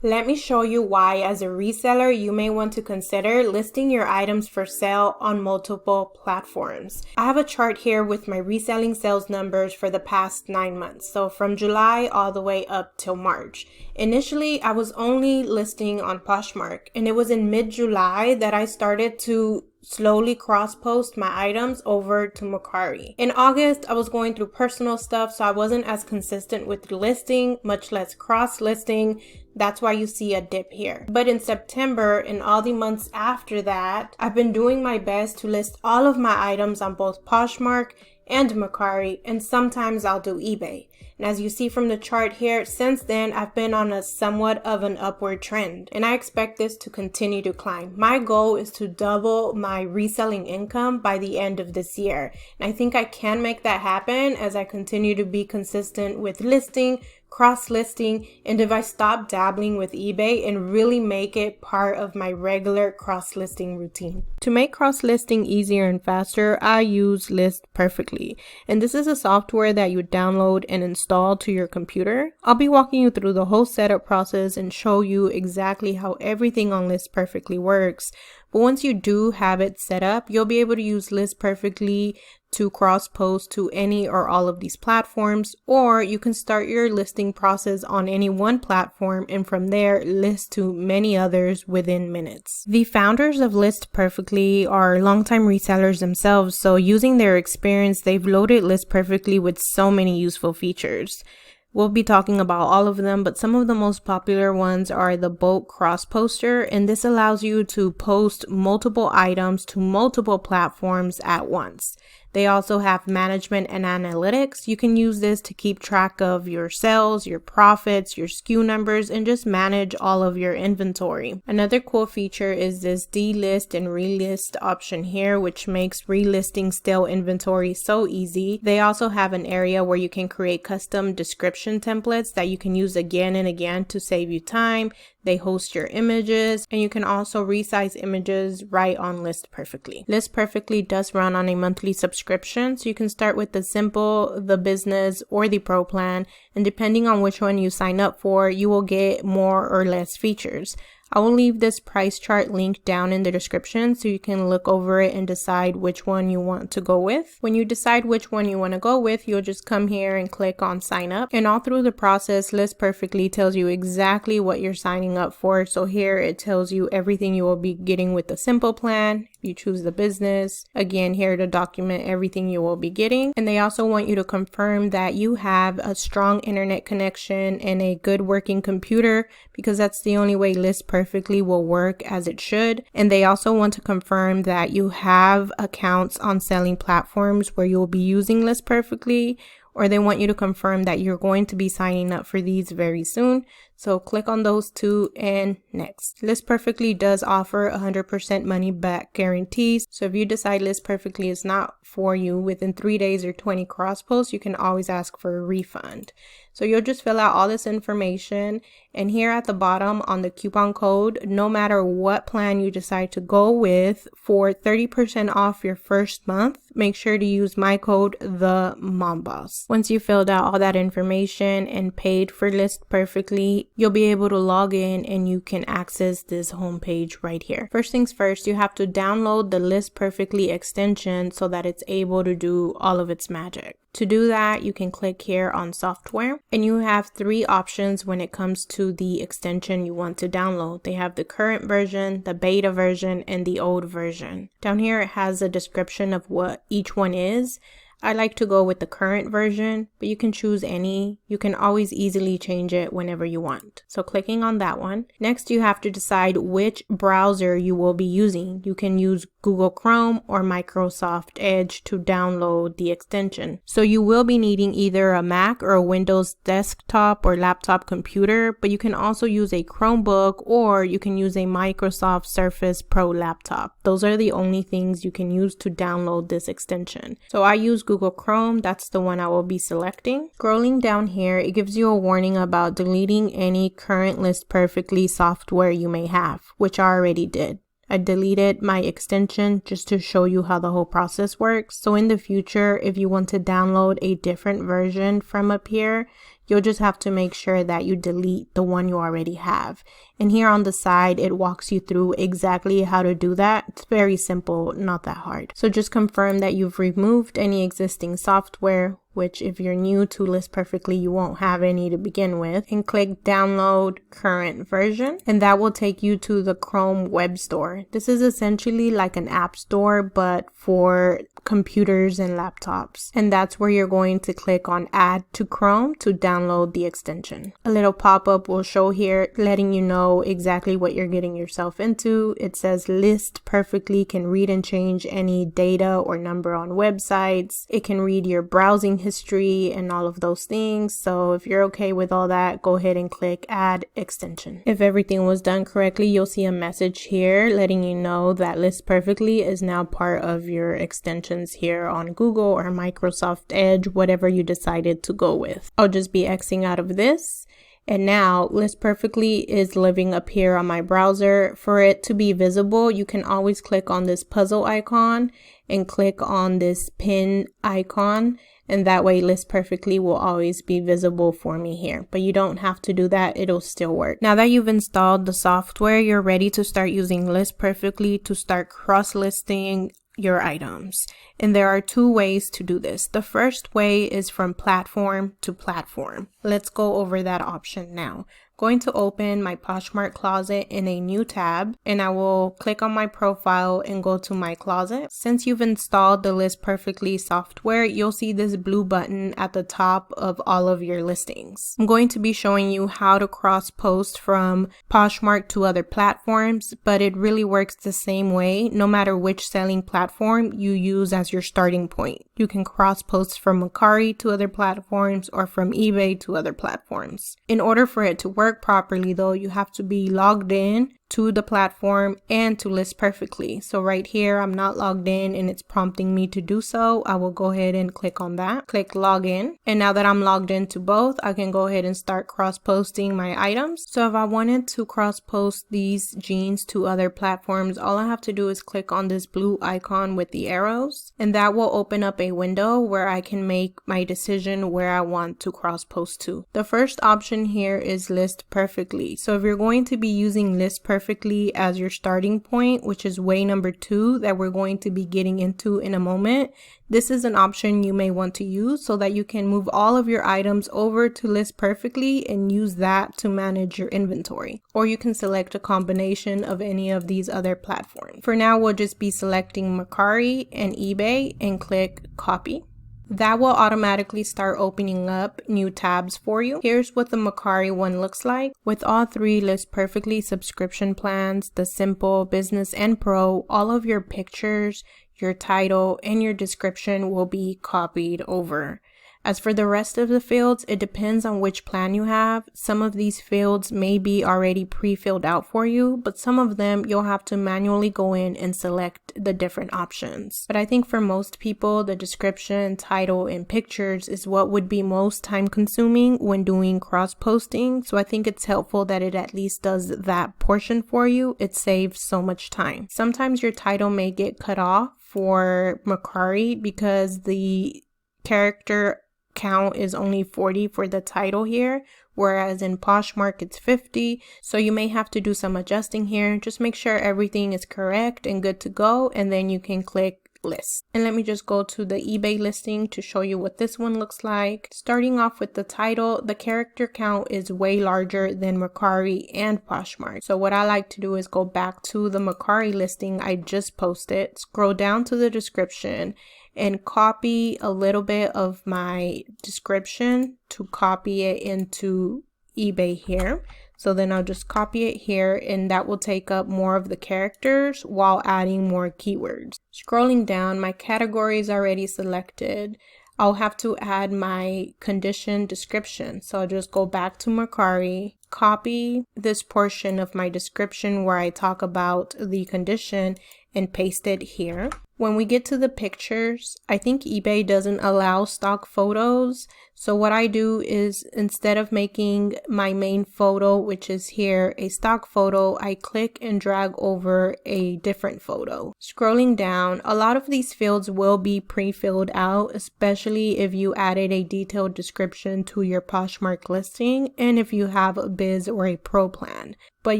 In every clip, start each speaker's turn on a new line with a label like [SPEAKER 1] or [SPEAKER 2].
[SPEAKER 1] Let me show you why, as a reseller, you may want to consider listing your items for sale on multiple platforms. I have a chart here with my reselling sales numbers for the past 9 months, so from July all the way up till March. Initially, I was only listing on Poshmark, and it was in mid-July that I started to slowly cross-post my items over to Mercari. In August, I was going through personal stuff, so I wasn't as consistent with listing, much less cross-listing. That's why you see a dip here. But in September and all the months after that, I've been doing my best to list all of my items on both Poshmark and Mercari, and sometimes I'll do eBay. And as you see from the chart here, since then I've been on a somewhat of an upward trend, and I expect this to continue to climb. My goal is to double my reselling income by the end of this year, and I think I can make that happen as I continue to be consistent with listing, cross-listing, and if I stop dabbling with eBay and really make it part of my regular cross-listing routine. To make cross-listing easier and faster, I use List Perfectly, and this is a software that you download and install to your computer. I'll be walking you through the whole setup process and show you exactly how everything on List Perfectly works. But once you do have it set up, you'll be able to use List Perfectly to cross-post to any or all of these platforms, or you can start your listing process on any one platform and from there list to many others within minutes. The founders of List Perfectly are longtime resellers themselves, so using their experience, they've loaded List Perfectly with so many useful features. We'll be talking about all of them, but some of the most popular ones are the bulk cross poster, and this allows you to post multiple items to multiple platforms at once. They also have management and analytics. You can use this to keep track of your sales, your profits, your SKU numbers, and just manage all of your inventory. Another cool feature is this delist and relist option here, which makes relisting stale inventory so easy. They also have an area where you can create custom description templates that you can use again and again to save you time. They host your images, and you can also resize images right on List Perfectly. List Perfectly does run on a monthly subscription, so you can start with the simple, the business, or the pro plan, and depending on which one you sign up for, you will get more or less features. I will leave this price chart linked down in the description so you can look over it and decide which one you want to go with. When you decide which one you want to go with, you'll just come here and click on sign up. And all through the process, List Perfectly tells you exactly what you're signing up for. So here it tells you everything you will be getting with the simple plan. If you choose the business, again, here to document everything you will be getting. And they also want you to confirm that you have a strong internet connection and a good working computer, because that's the only way List Perfectly will work as it should. And they also want to confirm that you have accounts on selling platforms where you will be using List Perfectly, or they want you to confirm that you're going to be signing up for these very soon. So click on those two and next. List Perfectly does offer 100% money back guarantees. So if you decide List Perfectly is not for you within 3 days or 20 cross posts, you can always ask for a refund. So you'll just fill out all this information, and here at the bottom on the coupon code, no matter what plan you decide to go with, for 30% off your first month, make sure to use my code TheMomBoss. Once you filled out all that information and paid for List Perfectly, you'll be able to log in and you can access this homepage right here. First things first, you have to download the List Perfectly extension so that it's able to do all of its magic. To do that, you can click here on software, and you have 3 options when it comes to the extension you want to download. They have the current version, the beta version, and the old version. Down here it has a description of what each one is. I like to go with the current version, but you can choose any. You can always easily change it whenever you want. So clicking on that one. Next, you have to decide which browser you will be using. You can use Google Chrome or Microsoft Edge to download the extension. So you will be needing either a Mac or a Windows desktop or laptop computer, but you can also use a Chromebook, or you can use a Microsoft Surface Pro laptop. Those are the only things you can use to download this extension. So I use Google Chrome. That's the one I will be selecting. Scrolling down here, it gives you a warning about deleting any current List Perfectly software you may have, which I already did. I deleted my extension just to show you how the whole process works. So in the future, if you want to download a different version from up here, You'll just have to make sure that you delete the one you already have. And here on the side, it walks you through exactly how to do that. It's very simple, not that hard. So just confirm that you've removed any existing software, which if you're new to List Perfectly, you won't have any to begin with, and click download current version, and that will take you to the Chrome web store. This is essentially like an app store, but for computers and laptops, and that's where you're going to click on add to Chrome to download the extension. A little pop-up will show here letting you know exactly what you're getting yourself into. It says List Perfectly can read and change any data or number on websites. It can read your browsing history and all of those things. So if you're okay with all that, go ahead and click add extension. If everything was done correctly, you'll see a message here letting you know that List Perfectly is now part of your extensions here on Google or Microsoft Edge, whatever you decided to go with. I'll just be Xing out of this. And now List Perfectly is living up here on my browser. For it to be visible, you can always click on this puzzle icon and click on this pin icon. And that way List Perfectly will always be visible for me here. But you don't have to do that. It'll still work. Now that you've installed the software, you're ready to start using List Perfectly to start cross-listing your items. And there are two ways to do this. The first way is from platform to platform. Let's go over that option now. Going to open my Poshmark closet in a new tab, and I will click on my profile and go to my closet. Since you've installed the List Perfectly software, you'll see this blue button at the top of all of your listings. I'm going to be showing you how to cross post from Poshmark to other platforms, but it really works the same way no matter which selling platform you use as your starting point. You can cross post from Mercari to other platforms or from eBay to other platforms. In order for it to work properly though, you have to be logged in to the platform and to List Perfectly. So right here, I'm not logged in and it's prompting me to do so. I will go ahead and click on that, click login. And now that I'm logged into both, I can go ahead and start cross posting my items. So if I wanted to cross post these jeans to other platforms, all I have to do is click on this blue icon with the arrows, and that will open up a window where I can make my decision where I want to cross post to. The first option here is List Perfectly. So if you're going to be using List Perfectly as your starting point, which is way number 2 that we're going to be getting into in a moment, this is an option you may want to use so that you can move all of your items over to List Perfectly and use that to manage your inventory. Or you can select a combination of any of these other platforms. For now, we'll just be selecting Mercari and eBay and click copy. That will automatically start opening up new tabs for you. Here's what the Mercari one looks like. With all 3 List Perfectly subscription plans, the Simple, Business, and Pro, all of your pictures, your title, and your description will be copied over. As for the rest of the fields, it depends on which plan you have. Some of these fields may be already pre-filled out for you, but some of them you'll have to manually go in and select the different options. But I think for most people, the description, title, and pictures is what would be most time consuming when doing cross-posting. So I think it's helpful that it at least does that portion for you. It saves so much time. Sometimes your title may get cut off for Mercari because the character count is only 40 for the title here, whereas in Poshmark it's 50. So you may have to do some adjusting here. Just make sure everything is correct and good to go, and then you can click list. And let me just go to the eBay listing to show you what this one looks like. Starting off with the title, the character count is way larger than Mercari and Poshmark. So what I like to do is go back to the Mercari listing I just posted, scroll down to the description, and copy a little bit of my description to copy it into eBay here. So then I'll just copy it here, and that will take up more of the characters while adding more keywords. Scrolling down, my category is already selected. I'll have to add my condition description. So I'll just go back to Mercari, copy this portion of my description where I talk about the condition, and paste it here. When we get to the pictures, I think eBay doesn't allow stock photos. So what I do is instead of making my main photo, which is here, a stock photo, I click and drag over a different photo. Scrolling down, a lot of these fields will be pre-filled out, especially if you added a detailed description to your Poshmark listing and if you have a biz or a pro plan. But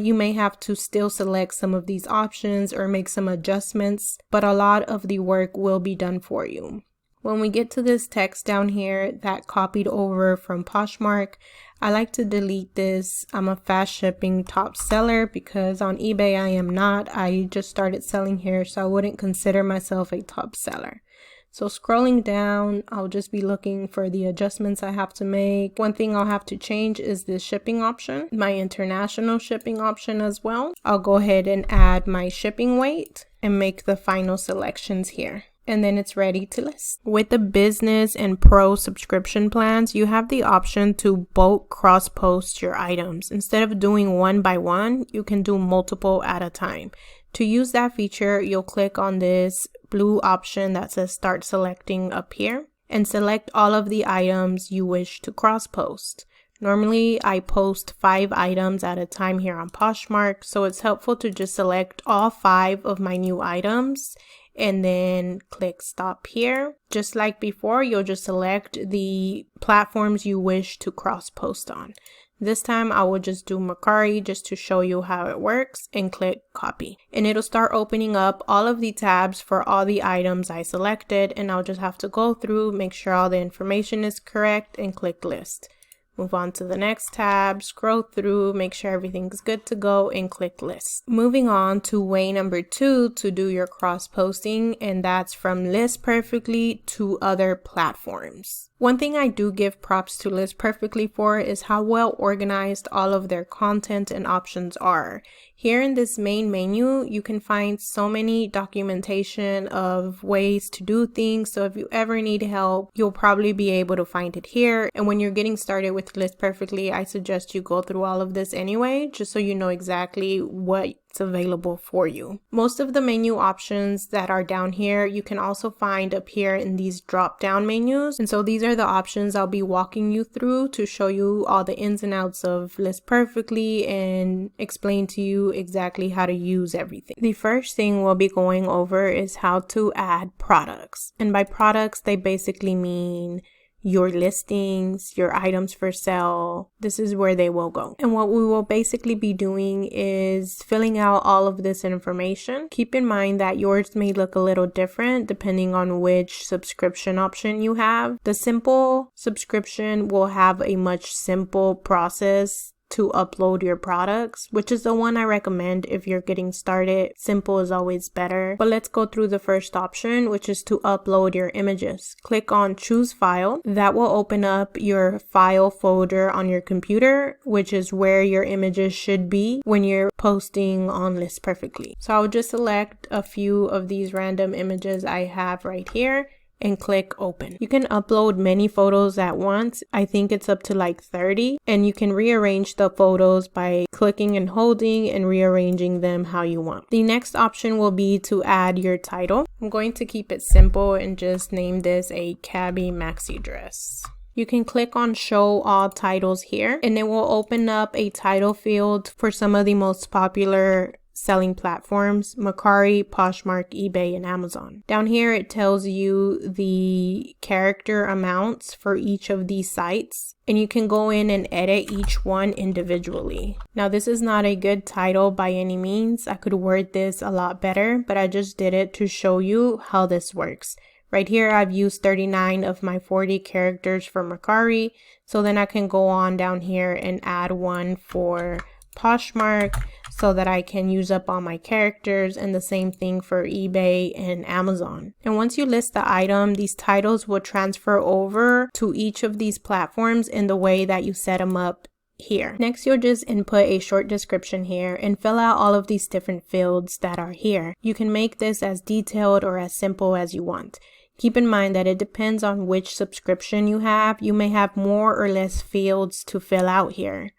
[SPEAKER 1] you may have to still select some of these options or make some adjustments, but a lot of the work will be done for you. When we get to this text down here that copied over from Poshmark, I like to delete this. I'm a fast shipping top seller because on eBay I am not. I just started selling here, so I wouldn't consider myself a top seller. So scrolling down, I'll just be looking for the adjustments I have to make. One thing I'll have to change is the shipping option, my international shipping option as well. I'll go ahead and add my shipping weight and make the final selections here. And then it's ready to list. With the business and pro subscription plans, you have the option to bulk cross post your items. Instead of doing one by one, you can do multiple at a time. To use that feature, you'll click on this blue option that says start selecting up here and select all of the items you wish to cross post. Normally, I post 5 items at a time here on Poshmark, so it's helpful to just select all 5 of my new items and then click stop here. Just like before, you'll just select the platforms you wish to cross post on. This time I will just do Mercari just to show you how it works and click copy. And it'll start opening up all of the tabs for all the items I selected, and I'll just have to go through, make sure all the information is correct and click list. Move on to the next tab, scroll through, make sure everything's good to go and click list. Moving on to way number 2 to do your cross posting, and that's from List Perfectly to other platforms. One thing I do give props to List Perfectly for is how well organized all of their content and options are. Here in this main menu, you can find so many documentation of ways to do things. So if you ever need help, you'll probably be able to find it here. And when you're getting started with List Perfectly, I suggest you go through all of this anyway, just so you know exactly what's available for you. Most of the menu options that are down here, you can also find up here in these drop down menus. And so these are the options I'll be walking you through to show you all the ins and outs of List Perfectly and explain to you exactly how to use everything. The first thing we'll be going over is how to add products. And by products, they basically mean your listings, your items for sale. This is where they will go. And what we will basically be doing is filling out all of this information. Keep in mind that yours may look a little different depending on which subscription option you have. The simple subscription will have a much simple process to upload your products, which is the one I recommend if you're getting started. Simple is always better. But let's go through the first option, which is to upload your images. Click on choose file. That will open up your file folder on your computer, which is where your images should be when you're posting on List Perfectly. So I'll just select a few of these random images I have right here and click open. You can upload many photos at once. I think it's up to like 30, and you can rearrange the photos by clicking and holding and rearranging them how you want. The next option will be to add your title. I'm going to keep it simple and just name this a cabbie maxi dress. You can click on show all titles here, and it will open up a title field for some of the most popular selling platforms: Mercari, Poshmark, eBay, and Amazon. Down here it tells you the character amounts for each of these sites, and you can go in and edit each one individually. Now this is not a good title by any means. I could word this a lot better, but I just did it to show you how this works. Right here I've used 39 of my 40 characters for Mercari, so then I can go on down here and add one for Poshmark so that I can use up all my characters, and the same thing for eBay and Amazon. And once you list the item, these titles will transfer over to each of these platforms in the way that you set them up here. Next, you'll just input a short description here and fill out all of these different fields that are here. You can make this as detailed or as simple as you want. Keep in mind that it depends on which subscription you have. You may have more or less fields to fill out here.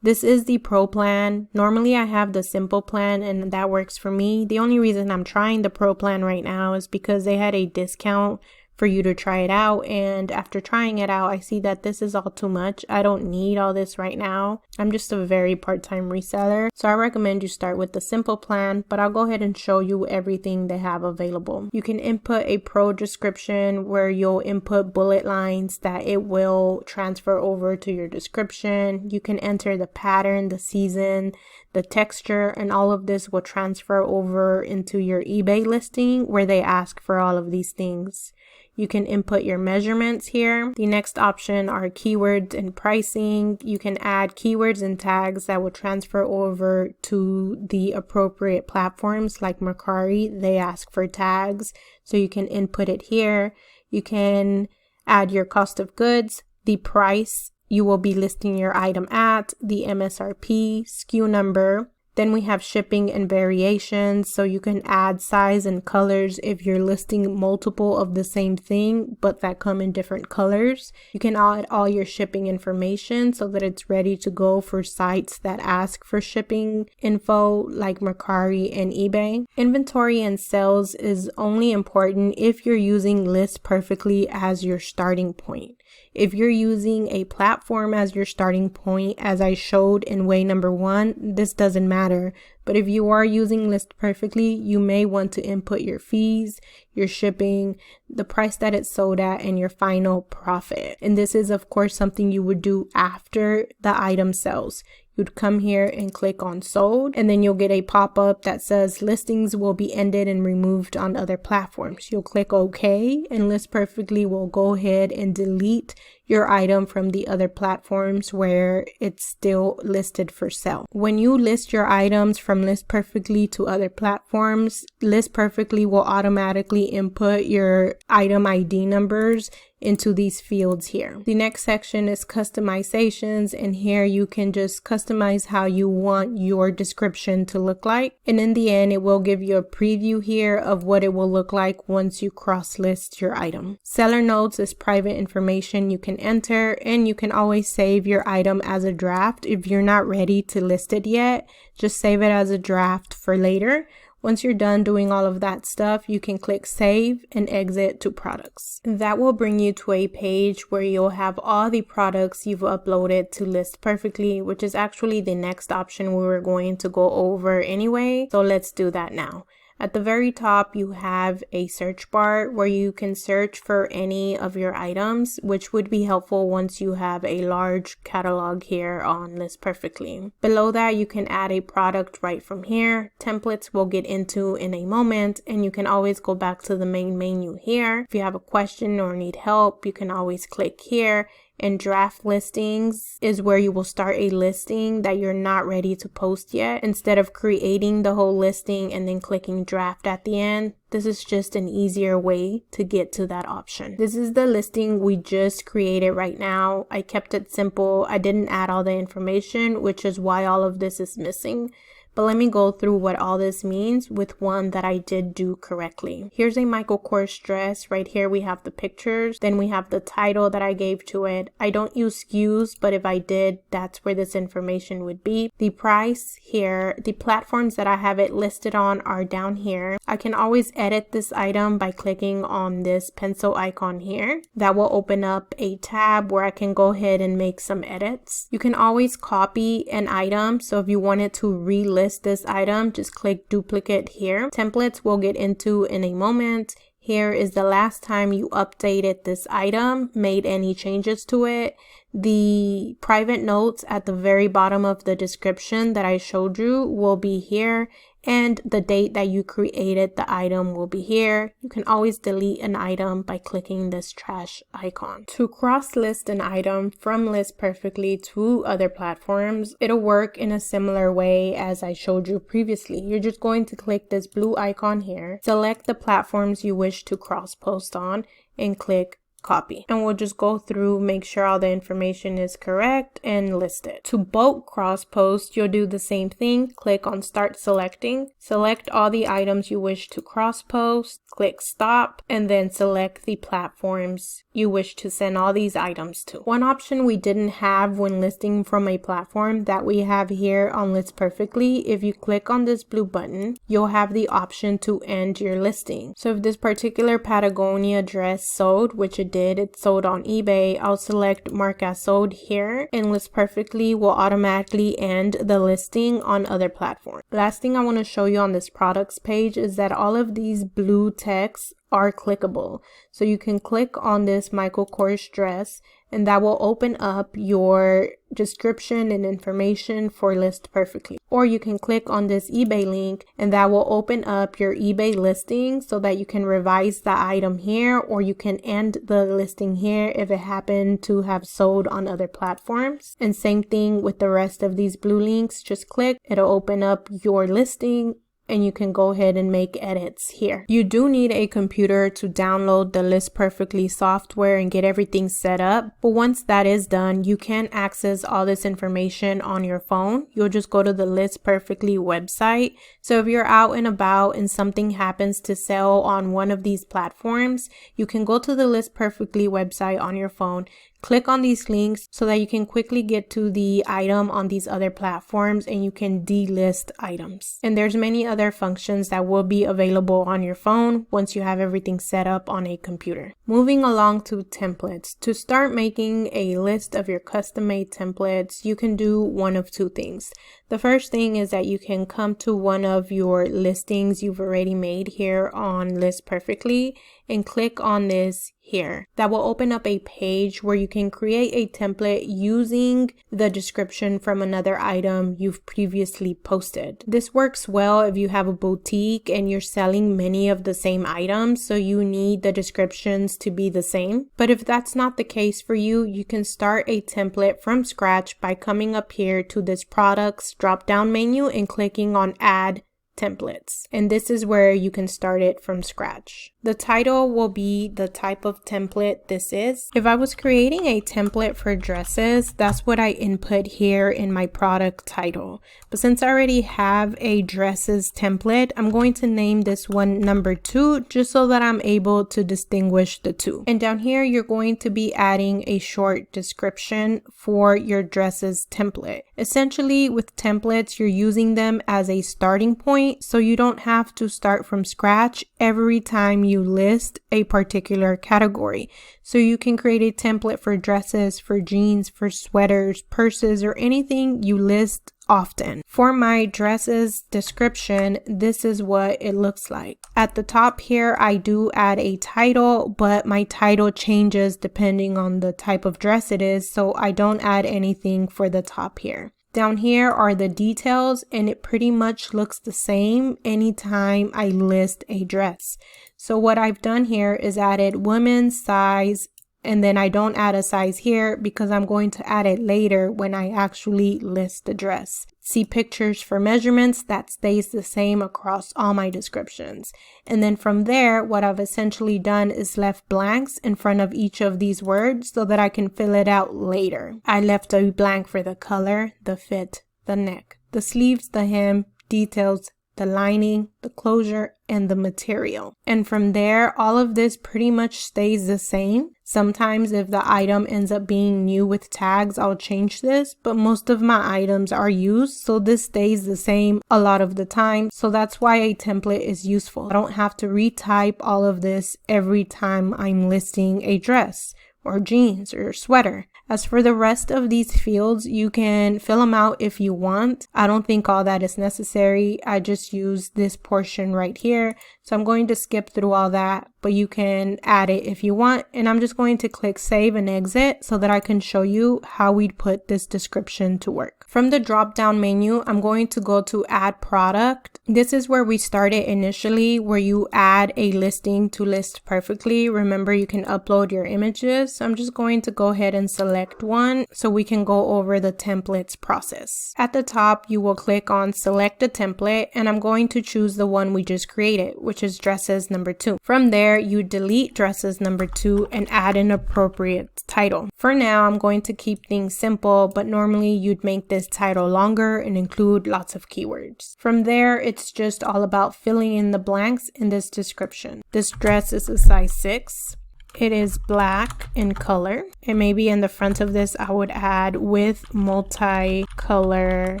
[SPEAKER 1] This is the Pro plan. Normally I have the Simple plan and that works for me. The only reason I'm trying the Pro plan right now is because they had a discount for you to try it out, and after trying it out I see that this is all too much. I don't need all this right now. I'm just a very part-time reseller, so I recommend you start with the Simple plan, but I'll go ahead and show you everything they have available. You can input a Pro description where you'll input bullet lines that it will transfer over to your description. You can enter the pattern, the season, the texture, and all of this will transfer over into your eBay listing where they ask for all of these things. You can input your measurements here. The next option are keywords and pricing. You can add keywords and tags that will transfer over to the appropriate platforms like Mercari. They ask for tags, so you can input it here. You can add your cost of goods, the price you will be listing your item at, the MSRP, SKU number. Then we have shipping and variations, so you can add size and colors if you're listing multiple of the same thing but that come in different colors. You can add all your shipping information so that it's ready to go for sites that ask for shipping info like Mercari and eBay. Inventory and sales is only important if you're using List Perfectly as your starting point. If you're using a platform as your starting point, as I showed in way number 1, this doesn't matter. But if you are using List Perfectly, you may want to input your fees, your shipping, the price that it's sold at, and your final profit. And this is, of course, something you would do after the item sells. You'd come here and click on sold, and then you'll get a pop-up that says listings will be ended and removed on other platforms. You'll click OK, and List Perfectly will go ahead and delete your item from the other platforms where it's still listed for sale. When you list your items from List Perfectly to other platforms, List Perfectly will automatically input your item ID numbers into these fields here. The next section is customizations, and here you can just customize how you want your description to look like. And in the end, it will give you a preview here of what it will look like once you cross-list your item. Seller notes is private information you can enter, and you can always save your item as a draft. If you're not ready to list it yet, just save it as a draft for later. Once you're done doing all of that stuff, you can click save and exit to products. That will bring you to a page where you'll have all the products you've uploaded to List Perfectly, which is actually the next option we were going to go over anyway. So let's do that now. At the very top, you have a search bar where you can search for any of your items, which would be helpful once you have a large catalog here on List Perfectly. Below that, you can add a product right from here. Templates we'll get into in a moment, and you can always go back to the main menu here. If you have a question or need help, you can always click here. And draft listings is where you will start a listing that you're not ready to post yet. Instead of creating the whole listing and then clicking draft at the end, this is just an easier way to get to that option. This is the listing we just created right now. I kept it simple. I didn't add all the information, which is why all of this is missing. But let me go through what all this means with one that I did do correctly. Here's a Michael Kors dress. Right here we have the pictures. Then we have the title that I gave to it. I don't use SKUs, but if I did, that's where this information would be. The price here, the platforms that I have it listed on are down here. I can always edit this item by clicking on this pencil icon here. That will open up a tab where I can go ahead and make some edits. You can always copy an item. So if you wanted to relist this item, just click duplicate here. Templates we'll get into in a moment. Here is the last time you updated this item, made any changes to it. The private notes at the very bottom of the description that I showed you will be here, and the date that you created the item will be here. You can always delete an item by clicking this trash icon. To cross-list an item from List Perfectly to other platforms, it'll work in a similar way as I showed you previously. You're just going to click this blue icon here, select the platforms you wish to cross-post on, and click copy. And we'll just go through, make sure all the information is correct, and list it. To bulk cross post, you'll do the same thing. Click on start selecting, select all the items you wish to cross post, click stop, and then select the platforms you wish to send all these items to. One option we didn't have when listing from a platform that we have here on List Perfectly, if you click on this blue button, you'll have the option to end your listing. So if this particular Patagonia dress sold, which it did, it sold on eBay, I'll select Mark as Sold here, and List Perfectly will automatically end the listing on other platforms. Last thing I want to show you on this products page is that all of these blue texts are clickable. So you can click on this Michael Kors dress and that will open up your description and information for List Perfectly. Or you can click on this eBay link and that will open up your eBay listing so that you can revise the item here, or you can end the listing here if it happened to have sold on other platforms. And same thing with the rest of these blue links. Just click, it'll open up your listing and you can go ahead and make edits here. You do need a computer to download the List Perfectly software and get everything set up. But once that is done, you can access all this information on your phone. You'll just go to the List Perfectly website. So if you're out and about and something happens to sell on one of these platforms, you can go to the List Perfectly website on your phone, click on these links so that you can quickly get to the item on these other platforms and you can delist items. And there's many other functions that will be available on your phone once you have everything set up on a computer. Moving along to templates. To start making a list of your custom-made templates, you can do one of two things. The first thing is that you can come to one of your listings you've already made here on List Perfectly and click on this here. That will open up a page where you can create a template using the description from another item you've previously posted. This works well if you have a boutique and you're selling many of the same items, so you need the descriptions to be the same. But if that's not the case for you, you can start a template from scratch by coming up here to this products drop-down menu and clicking on Add Templates. And this is where you can start it from scratch. The title will be the type of template this is. If I was creating a template for dresses, that's what I input here in my product title. But since I already have a dresses template, I'm going to name this one number 2 just so that I'm able to distinguish the two. And down here, you're going to be adding a short description for your dresses template. Essentially, with templates, you're using them as a starting point, so you don't have to start from scratch every time you list a particular category. So you can create a template for dresses, for jeans, for sweaters, purses, or anything you list often. For my dresses description, this is what it looks like. At the top here, I do add a title, but my title changes depending on the type of dress it is, so I don't add anything for the top here. Down here are the details, and it pretty much looks the same anytime I list a dress. So what I've done here is added women's size, and then I don't add a size here because I'm going to add it later when I actually list the dress. See pictures for measurements, that stays the same across all my descriptions. And then from there, what I've essentially done is left blanks in front of each of these words so that I can fill it out later. I left a blank for the color, the fit, the neck, the sleeves, the hem, details, the lining, the closure, and the material. And from there, all of this pretty much stays the same. Sometimes if the item ends up being new with tags, I'll change this, but most of my items are used, so this stays the same a lot of the time. So that's why a template is useful. I don't have to retype all of this every time I'm listing a dress or jeans or sweater. As for the rest of these fields, you can fill them out if you want. I don't think all that is necessary. I just use this portion right here. So I'm going to skip through all that, but you can add it if you want. And I'm just going to click save and exit so that I can show you how we'd put this description to work. From the drop down menu, I'm going to go to add product. This is where we started initially, where you add a listing to List Perfectly. Remember, you can upload your images. So I'm just going to go ahead and select one so we can go over the templates process. At the top, you will click on select a template, and I'm going to choose the one we just created, which is dresses number 2. From there, you delete dresses number 2 and add an appropriate title. For now, I'm going to keep things simple, but normally you'd make this title longer and include lots of keywords. From there, it's just all about filling in the blanks in this description. This dress is a size 6. It is black in color, and maybe in the front of this I would add with multicolor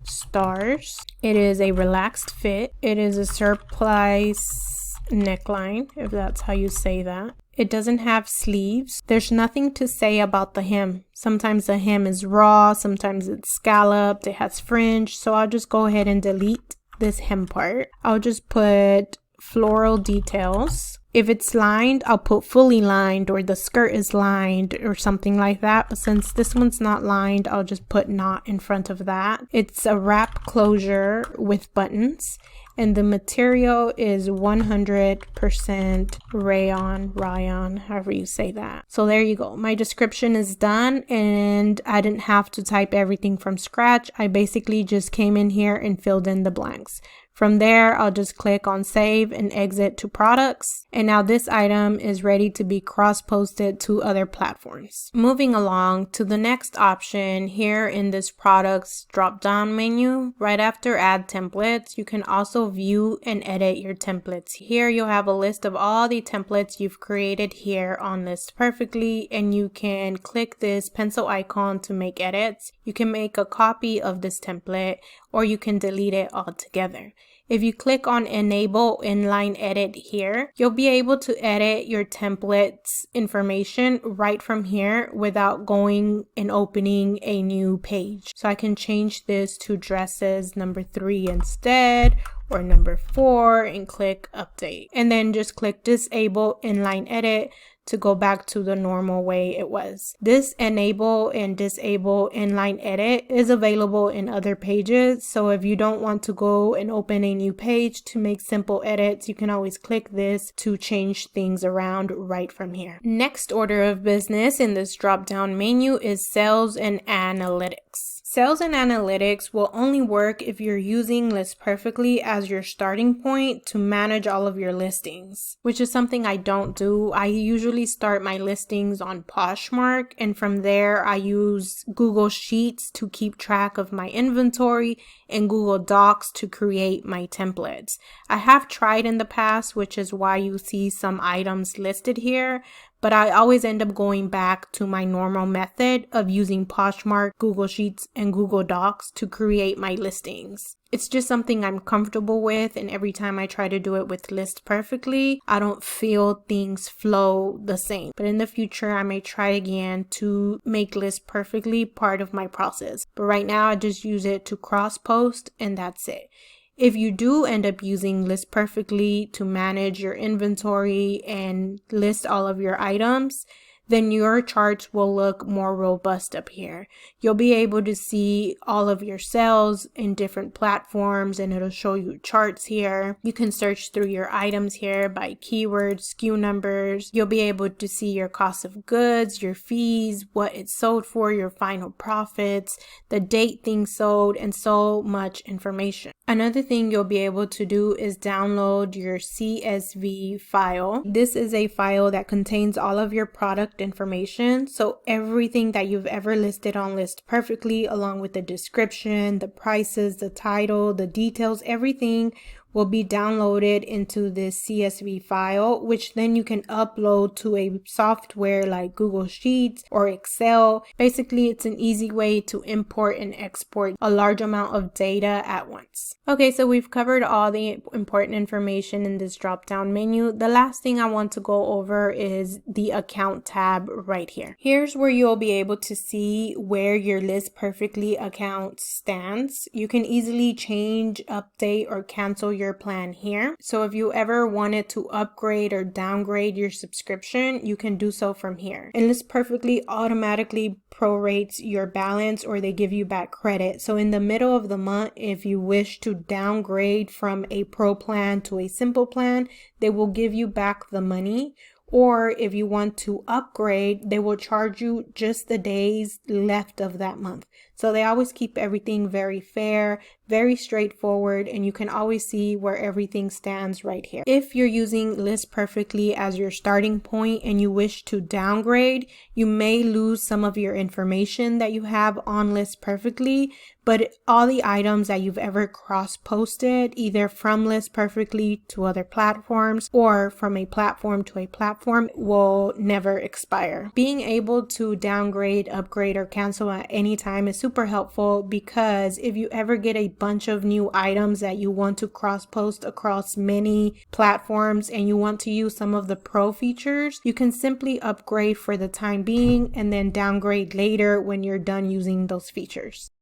[SPEAKER 1] stars. It is a relaxed fit. It is a surplice neckline, if that's how you say that. It doesn't have sleeves. There's nothing to say about the hem. Sometimes the hem is raw, sometimes it's scalloped, it has fringe. So I'll just go ahead and delete this hem part. I'll just put floral details. If it's lined, I'll put fully lined, or the skirt is lined or something like that. But since this one's not lined, I'll just put not in front of that. It's a wrap closure with buttons. And the material is 100% rayon, however you say that. So there you go. My description is done, and I didn't have to type everything from scratch. I basically just came in here and filled in the blanks. From there, I'll just click on save and exit to products. And now this item is ready to be cross-posted to other platforms. Moving along to the next option here in this products drop-down menu, right after add templates, you can also view and edit your templates. Here you'll have a list of all the templates you've created here on List Perfectly, and you can click this pencil icon to make edits. You can make a copy of this template, or you can delete it altogether. If you click on enable inline edit here, you'll be able to edit your template's information right from here without going and opening a new page. So I can change this to dresses number 3 instead, or number 4, and click update. And then just click disable inline edit to go back to the normal way it was. This enable and disable inline edit is available in other pages. So if you don't want to go and open a new page to make simple edits, you can always click this to change things around right from here. Next order of business in this drop-down menu is sales and analytics. Sales and analytics will only work if you're using List Perfectly as your starting point to manage all of your listings, which is something I don't do. I usually start my listings on Poshmark, and from there I use Google Sheets to keep track of my inventory and Google Docs to create my templates. I have tried in the past, which is why you see some items listed here, but I always end up going back to my normal method of using Poshmark, Google Sheets, and Google Docs to create my listings. It's just something I'm comfortable with, and every time I try to do it with List Perfectly, I don't feel things flow the same. But in the future, I may try again to make List Perfectly part of my process. But right now, I just use it to cross-post, and that's it. If you do end up using List Perfectly to manage your inventory and list all of your items, then your charts will look more robust up here. You'll be able to see all of your sales in different platforms, and it'll show you charts here. You can search through your items here by keywords, SKU numbers. You'll be able to see your cost of goods, your fees, what it's sold for, your final profits, the date things sold, and so much information. Another thing you'll be able to do is download your CSV file. This is a file that contains all of your product information. So everything that you've ever listed on List Perfectly, along with the description, the prices, the title, the details, everything will be downloaded into this CSV file, which then you can upload to a software like Google Sheets or Excel. Basically, it's an easy way to import and export a large amount of data at once. Okay, so we've covered all the important information in this drop-down menu. The last thing I want to go over is the account tab right here. Here's where you'll be able to see where your List Perfectly account stands. You can easily change, update, or cancel your plan here. So if you ever wanted to upgrade or downgrade your subscription, you can do so from here. And List Perfectly automatically prorates your balance, or they give you back credit. So in the middle of the month, if you wish to downgrade from a pro plan to a simple plan, they will give you back the money. Or if you want to upgrade, they will charge you just the days left of that month. So they always keep everything very fair, very straightforward, and you can always see where everything stands right here. If you're using List Perfectly as your starting point and you wish to downgrade, you may lose some of your information that you have on List Perfectly, but all the items that you've ever cross-posted, either from List Perfectly to other platforms or from a platform to a platform, will never expire. Being able to downgrade, upgrade, or cancel at any time is super helpful, because if you ever get a bunch of new items that you want to cross-post across many platforms and you want to use some of the pro features, you can simply upgrade for the time being and then downgrade later when you're done using those features.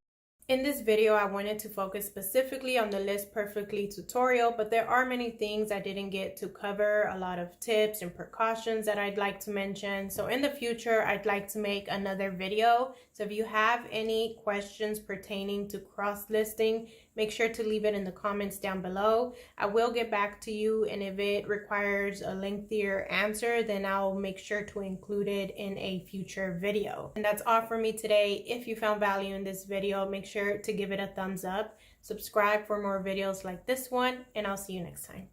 [SPEAKER 1] In this video, I wanted to focus specifically on the List Perfectly tutorial, but there are many things I didn't get to cover, a lot of tips and precautions that I'd like to mention. So in the future, I'd like to make another video. So if you have any questions pertaining to cross-listing, make sure to leave it in the comments down below. I will get back to you, and if it requires a lengthier answer, then I'll make sure to include it in a future video. And that's all for me today. If you found value in this video, make sure to give it a thumbs up, subscribe for more videos like this one, and I'll see you next time.